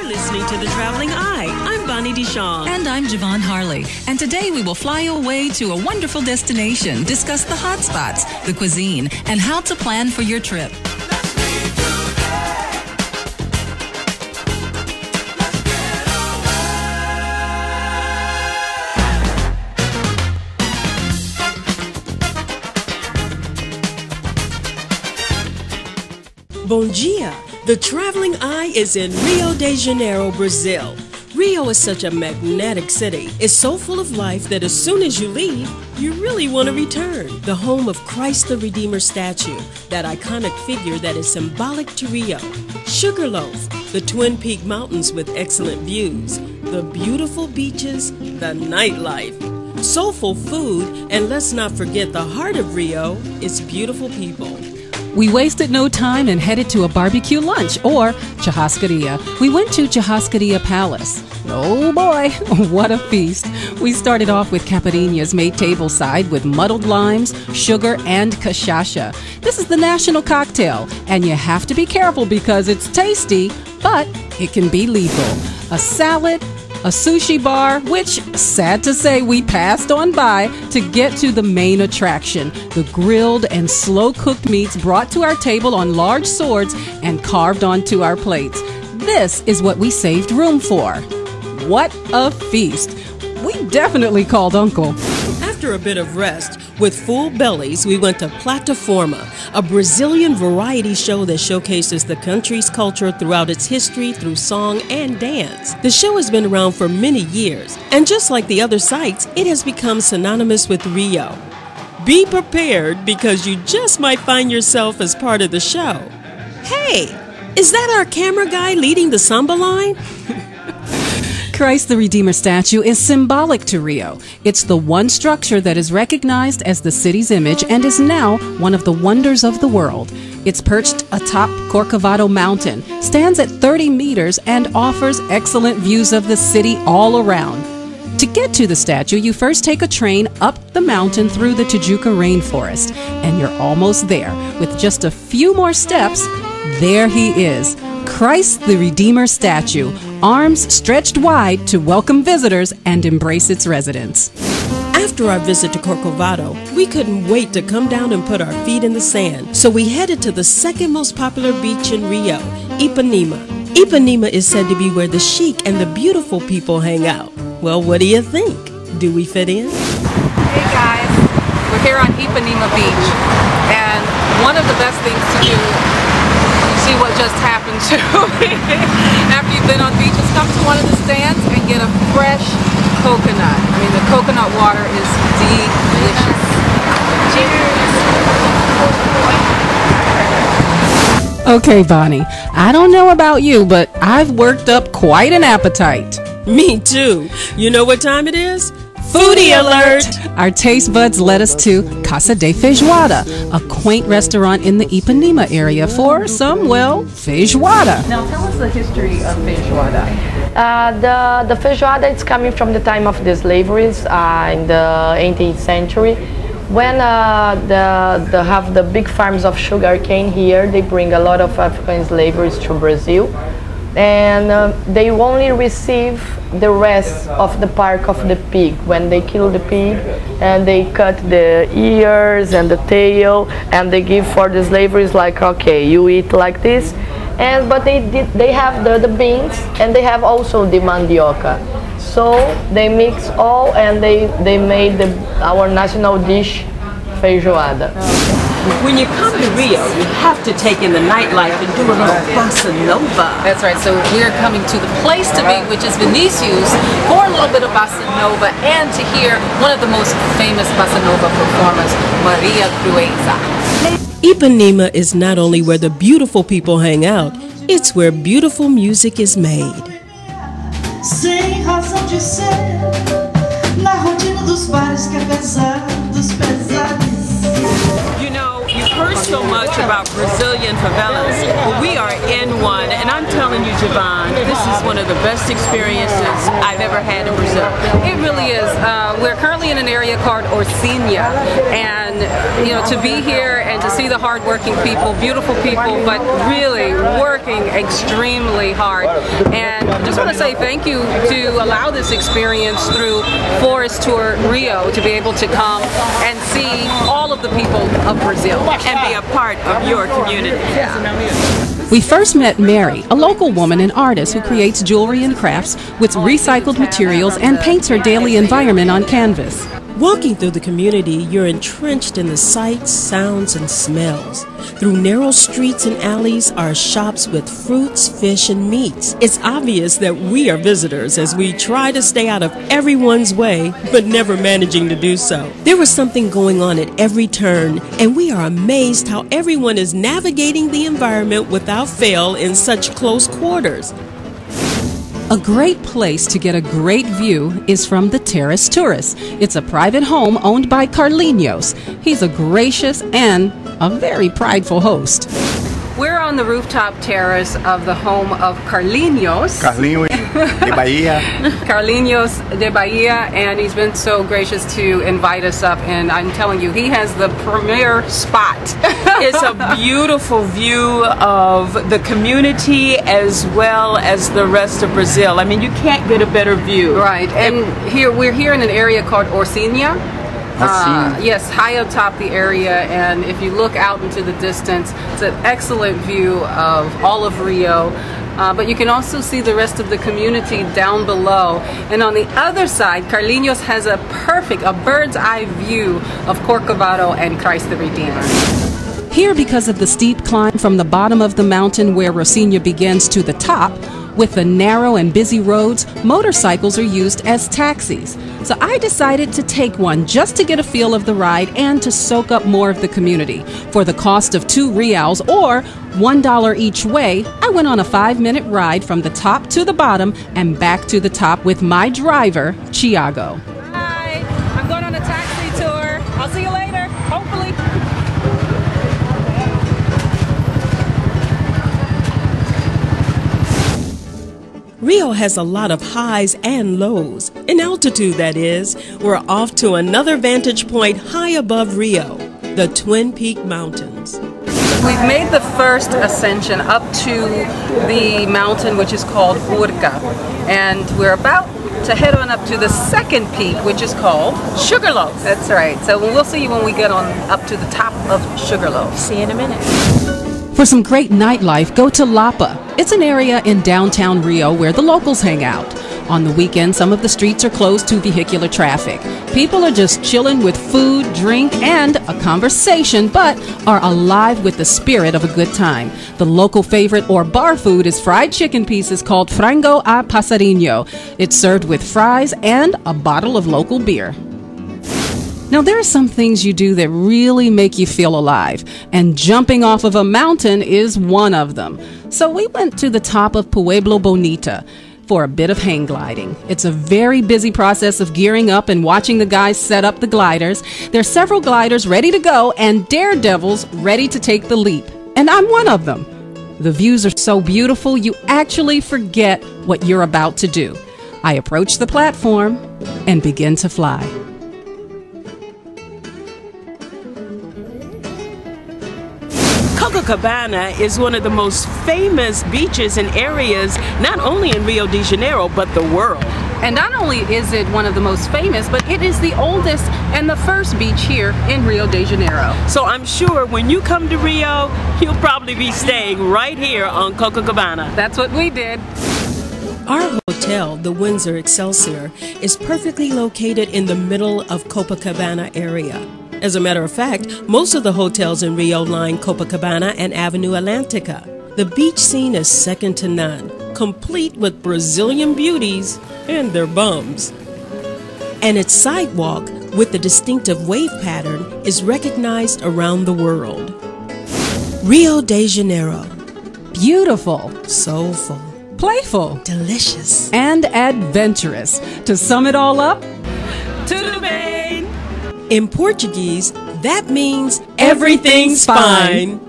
listening to The Traveling Eye. I'm Bonnie DeShawn. And I'm Javon Harley. And today we will fly away to a wonderful destination, discuss the hot spots, the cuisine, and how to plan for your trip. Bom dia! The Traveling Eye is in Rio de Janeiro, Brazil. Rio is such a magnetic city. It's so full of life that as soon as you leave, you really want to return. The home of Christ the Redeemer statue, that iconic figure that is symbolic to Rio. Sugarloaf, the Twin Peak Mountains with excellent views. The beautiful beaches, the nightlife. Soulful food, and let's not forget the heart of Rio, its beautiful people. We wasted no time and headed to a barbecue lunch, or churrascaria. We went to Churrascaria Palace. Oh boy, what a feast. We started off with caipirinhas made tableside with muddled limes, sugar, and cachaça. This is the national cocktail, and you have to be careful because it's tasty, but it can be lethal. A salad, a sushi bar, which, sad to say, we passed on by to get to the main attraction, the grilled and slow-cooked meats brought to our table on large swords and carved onto our plates. This is what we saved room for. What a feast! We definitely called Uncle. After a bit of rest, with full bellies, we went to Plataforma, a Brazilian variety show that showcases the country's culture throughout its history through song and dance. The show has been around for many years, and just like the other sites, it has become synonymous with Rio. Be prepared because you just might find yourself as part of the show. Hey, is that our camera guy leading the samba line? Christ the Redeemer statue is symbolic to Rio. It's the one structure that is recognized as the city's image and is now one of the wonders of the world. It's perched atop Corcovado Mountain, stands at 30 meters, and offers excellent views of the city all around. To get to the statue, you first take a train up the mountain through the Tijuca rainforest, and you're almost there. With just a few more steps, there he is, Christ the Redeemer statue, arms stretched wide to welcome visitors and embrace its residents. After our visit to Corcovado, we couldn't wait to come down and put our feet in the sand, so we headed to the second most popular beach in Rio, Ipanema. Ipanema is said to be where the chic and the beautiful people hang out. Well, what do you think? Do we fit in? Hey guys, we're here on Ipanema Beach, and one of the best things to do, see what just happened to me after you've been on the beach, is come to one of the stands and get a fresh coconut. I mean, the coconut water is delicious. Cheers! Okay, Bonnie, I don't know about you, but I've worked up quite an appetite. Me too. You know what time it is? Foodie alert! Our taste buds led us to Casa de Feijoada, a quaint restaurant in the Ipanema area for some, well, feijoada. Now tell us the history of feijoada. The feijoada is coming from the time of the slaveries in the 18th century. When they have the big farms of sugarcane here, they bring a lot of African slaves to Brazil. And they only receive the rest of the part of the pig when they kill the pig, and they cut the ears and the tail, and they give for the slaves, like, okay, you eat like this. And but they have the beans, and they have also the mandioca. So they mix all, and they made our national dish, feijoada. When you come to Rio, you have to take in the nightlife and do a little bossa nova. That's right, so we're coming to the place to be, which is Vinicius, for a little bit of bossa nova and to hear one of the most famous bossa nova performers, Maria Crueza. Ipanema is not only where the beautiful people hang out, it's where beautiful music is made. Sem razão de ser, na rotina dos bares que apesar dos pesares. You know, you've heard so much about Brazilian favelas, but we are in one, and I'm telling you, Javon, this is one of the best experiences I've ever had in Brazil. It really is. We're currently in an area called Orsinha, and And to be here and to see the hardworking people, beautiful people, but really working extremely hard. And I just want to say thank you to allow this experience through Forest Tour Rio, to be able to come and see all of the people of Brazil and be a part of your community. We first met Mary, a local woman and artist who creates jewelry and crafts with recycled materials and paints her daily environment on canvas. Walking through the community, you're entrenched in the sights, sounds, and smells. Through narrow streets and alleys are shops with fruits, fish, and meats. It's obvious that we are visitors as we try to stay out of everyone's way, but never managing to do so. There was something going on at every turn, and we are amazed how everyone is navigating the environment without fail in such close quarters. A great place to get a great view is from the Terrace Tourist. It's a private home owned by Carlinhos. He's a gracious and a very prideful host. We're on the rooftop terrace of the home of Carlinhos. Carlinhos de Bahia. Carlinhos de Bahia, and he's been so gracious to invite us up, and I'm telling you, he has the premier spot. It's a beautiful view of the community as well as the rest of Brazil. I mean, you can't get a better view. Right, and we're here in an area called Orsinha. Yes, high atop the area, and if you look out into the distance, it's an excellent view of all of Rio. But you can also see the rest of the community down below. And on the other side, Carlinhos has a bird's eye view of Corcovado and Christ the Redeemer. Here, because of the steep climb from the bottom of the mountain where Rocinha begins to the top, with the narrow and busy roads, motorcycles are used as taxis. So I decided to take one just to get a feel of the ride and to soak up more of the community. For the cost of 2 reals or $1 each way, I went on a 5-minute ride from the top to the bottom and back to the top with my driver, Thiago. Hi, I'm going on a taxi tour. I'll see you later, hopefully. Rio has a lot of highs and lows. In altitude, that is. We're off to another vantage point high above Rio, the Twin Peak Mountains. We've made the first ascension up to the mountain which is called Urca, and we're about to head on up to the second peak, which is called Sugarloaf. That's right. So we'll see you when we get on up to the top of Sugarloaf. See you in a minute. For some great nightlife, go to Lapa. It's an area in downtown Rio where the locals hang out. On the weekend, some of the streets are closed to vehicular traffic. People are just chilling with food, drink, and a conversation, but are alive with the spirit of a good time. The local favorite or bar food is fried chicken pieces called frango a passarinho. It's served with fries and a bottle of local beer. Now, there are some things you do that really make you feel alive, and jumping off of a mountain is one of them. So we went to the top of Pueblo Bonita for a bit of hang gliding. It's a very busy process of gearing up and watching the guys set up the gliders. There's several gliders ready to go and daredevils ready to take the leap, and I'm one of them. The views are so beautiful, you actually forget what you're about to do. I approach the platform and begin to fly. Copacabana is one of the most famous beaches and areas, not only in Rio de Janeiro, but the world. And not only is it one of the most famous, but it is the oldest and the first beach here in Rio de Janeiro. So I'm sure when you come to Rio, you'll probably be staying right here on Copacabana. That's what we did. Our hotel, the Windsor Excelsior, is perfectly located in the middle of Copacabana area. As a matter of fact, most of the hotels in Rio line Copacabana and Avenue Atlantica. The beach scene is second to none, complete with Brazilian beauties and their bums. And its sidewalk, with the distinctive wave pattern, is recognized around the world. Rio de Janeiro. Beautiful, Soulful. playful, Delicious. and adventurous. To sum it all up, Tudo bem! In Portuguese, that means everything's fine.